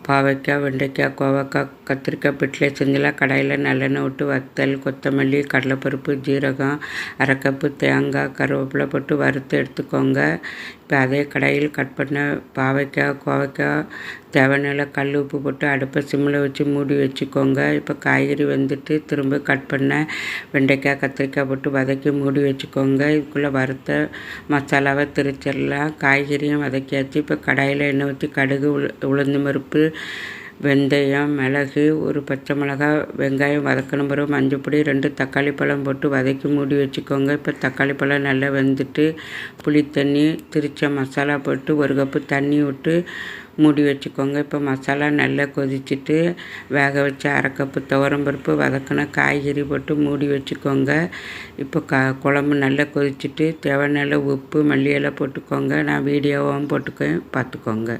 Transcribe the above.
பாவைக்காய், வெண்டைக்காய், கோவக்காய், கத்திரிக்காய் பிட்லேட் செஞ்சலாம். கடாயில் நல்லெண்ணெய் விட்டு வத்தல், கொத்தமல்லி, கடலைப்பருப்பு, ஜீரகம், அரை கப்பு தேங்காய், கருவேப்பிலை போட்டு வறுத்து எடுத்துக்கோங்க. இப்போ அதே கடாயில் கட் பண்ண பாவைக்காய், கோவக்காய் தேவையான கல் உப்பு போட்டு அடுப்பை சிம்மில் வச்சு மூடி வச்சுக்கோங்க. இப்போ காய்கறி வெந்துட்டு திரும்ப கட் பண்ண வெண்டைக்காய், கத்திரிக்காய் போட்டு வதக்கி மூடி வச்சுக்கோங்க. இதுக்குள்ளே வறுத்த மசாலாவை திரிச்சிடலாம். காய்கறியும் வதக்கியாச்சு. இப்போ கடாயில் எண்ணெய் ஊற்றி கடுகு, உளுந்து பருப்பு, வெந்தயம், மிளகு, ஒரு பச்சை மிளகாய், வெங்காயம் வதக்கணும். பிறகு மஞ்சப்பொடி, 2 தக்காளி பழம் போட்டு வதக்கி மூடி வச்சுக்கோங்க. இப்போ தக்காளி பழம் நல்லா வெந்துட்டு புளி தண்ணி, திரிச்ச மசாலா போட்டு 1 கப்பு தண்ணி விட்டு மூடி வச்சுக்கோங்க. இப்போ மசாலா நல்லா கொதிச்சுட்டு வேக வச்சு அரை கப்பு துவரம்பருப்பு, வதக்கின காய்கறி போட்டு மூடி வச்சுக்கோங்க. இப்போ குழம்பு நல்லா கொதிச்சுட்டு தேவையான உப்பு, மல்லி இலை போட்டுக்கோங்க. நான் வீடியோவும் போட்டுக்கேன், பார்த்துக்கோங்க.